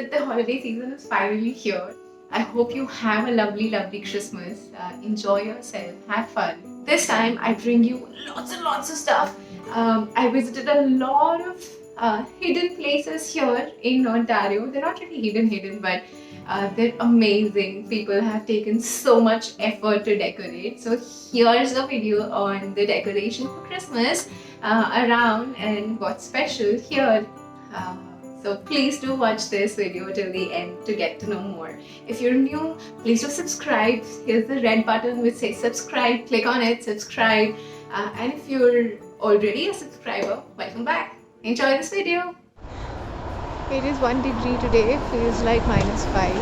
that the holiday season is finally here. I hope you have a lovely, lovely Christmas. Enjoy yourself, have fun. This time, I bring you lots and lots of stuff. I visited a lot of hidden places here in Ontario. They're not really hidden, but they're amazing. People have taken so much effort to decorate. So here's a video on the decoration for Christmas around and what's special here. Uh, so please do watch this video till the end to get to know more. If you're new, please do subscribe. Here's the red button which says subscribe. Click on it, subscribe. And if you're already a subscriber, welcome back. Enjoy this video. It is 1 degree today, feels like -5,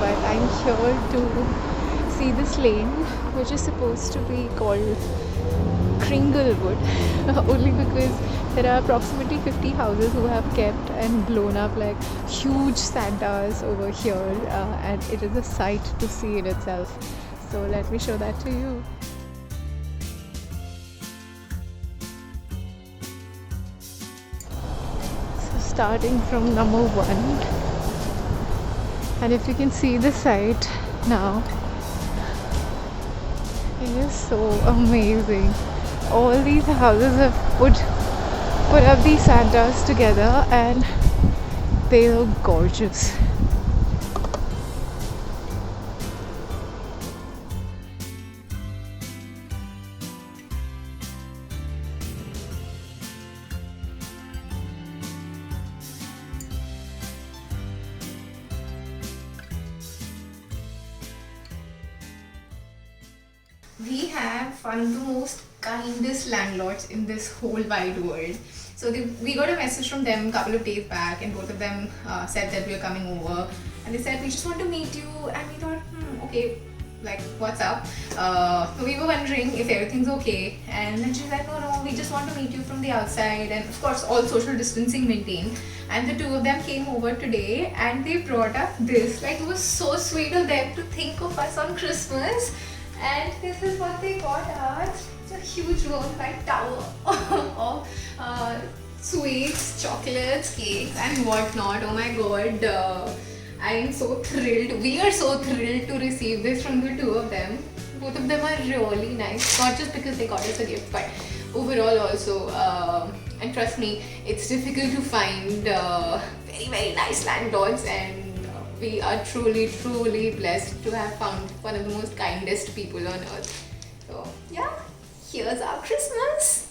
but I'm here to see this lane, which is supposed to be called Kringlewood, only because there are approximately 50 houses who have kept and blown up like huge Santas over here, and it is a sight to see in itself. So let me show that to you. Starting from number 1, and if you can see the site now, it is so amazing. All these houses have put up these Santas together and they look gorgeous. We have one of the most kindest landlords in this whole wide world. So we got a message from them a couple of days back, and both of them said that we are coming over, and they said we just want to meet you. And we thought, okay, like what's up? We were wondering if everything's okay, and then she said, no, we just want to meet you from the outside, and of course all social distancing maintained. And the two of them came over today, and they brought up this. Like, it was so sweet of them to think of us on Christmas. And this is what they got us. It's a huge worldwide tower of sweets, chocolates, cakes, and whatnot. Oh my god, I am so thrilled. We are so thrilled to receive this from the two of them. Both of them are really nice, not just because they got us a gift, but overall also. And trust me, it's difficult to find very, very nice landlords, and we are truly, truly blessed to have found one of the most kindest people on earth. So yeah, here's our Christmas.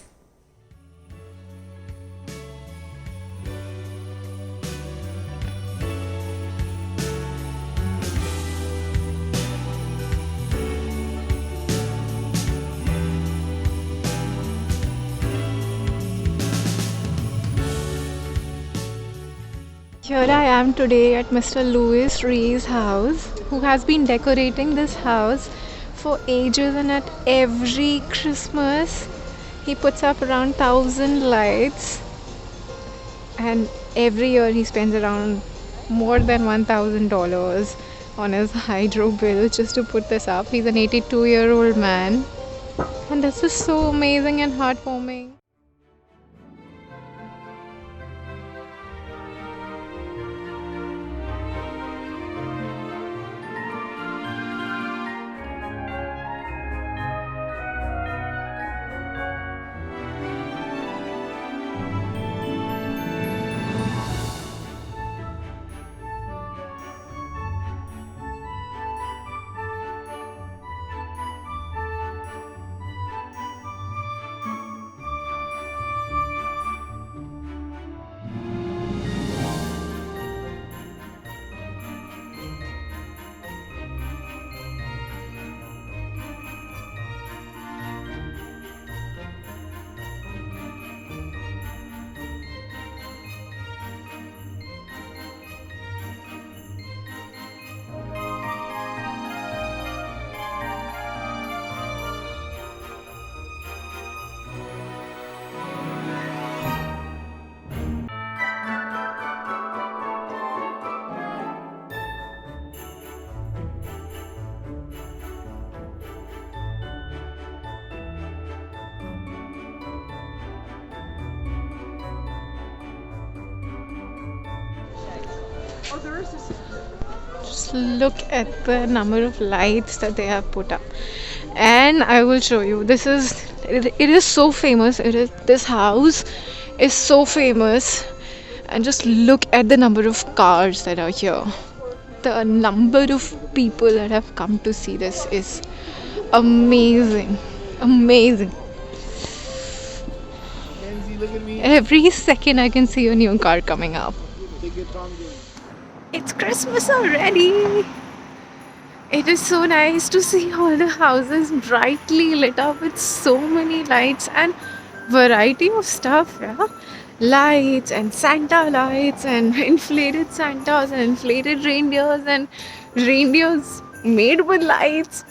Here I am today at Mr. Louis Ree's house, who has been decorating this house for ages, and at every Christmas he puts up around 1,000 lights, and every year he spends around more than $1,000 on his hydro bill just to put this up. He's an 82-year-old man, and this is so amazing and heartwarming. Just look at the number of lights that they have put up, and I will show you. It is so famous. This house is so famous, and just look at the number of cars that are here. The number of people that have come to see this is amazing, amazing. Every second I can see a new car coming up. It's Christmas already. It is so nice to see all the houses brightly lit up with so many lights and variety of stuff, yeah. Lights and Santa lights and inflated Santas and inflated reindeers and reindeers made with lights.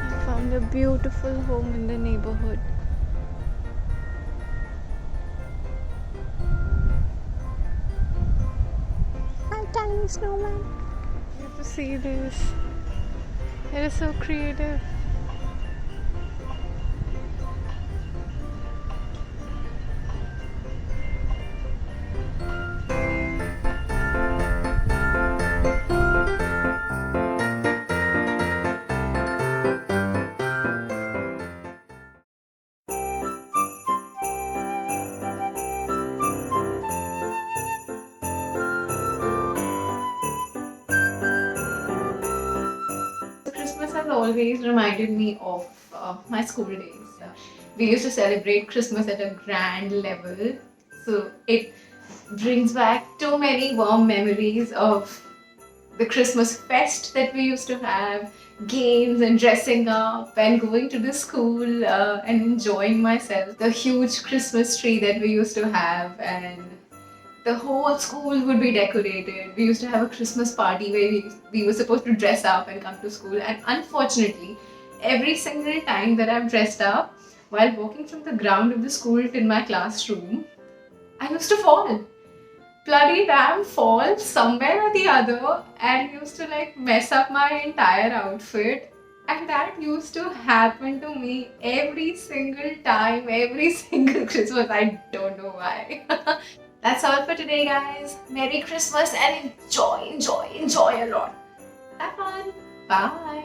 I found a beautiful home in the neighborhood. Hi, tiny snowman. You have to see this. It is so creative. Christmas has always reminded me of my school days. We used to celebrate Christmas at a grand level, so it brings back too many warm memories of the Christmas fest that we used to have, games and dressing up and going to the school and enjoying myself. The huge Christmas tree that we used to have, and the whole school would be decorated. We used to have a Christmas party where we were supposed to dress up and come to school. And unfortunately, every single time that I've dressed up, while walking from the ground of the school to my classroom, I used to fall. Bloody damn fall somewhere or the other and used to like mess up my entire outfit. And that used to happen to me every single time, every single Christmas. I don't know why. That's all for today, guys. Merry Christmas and enjoy a lot. Have fun. Bye.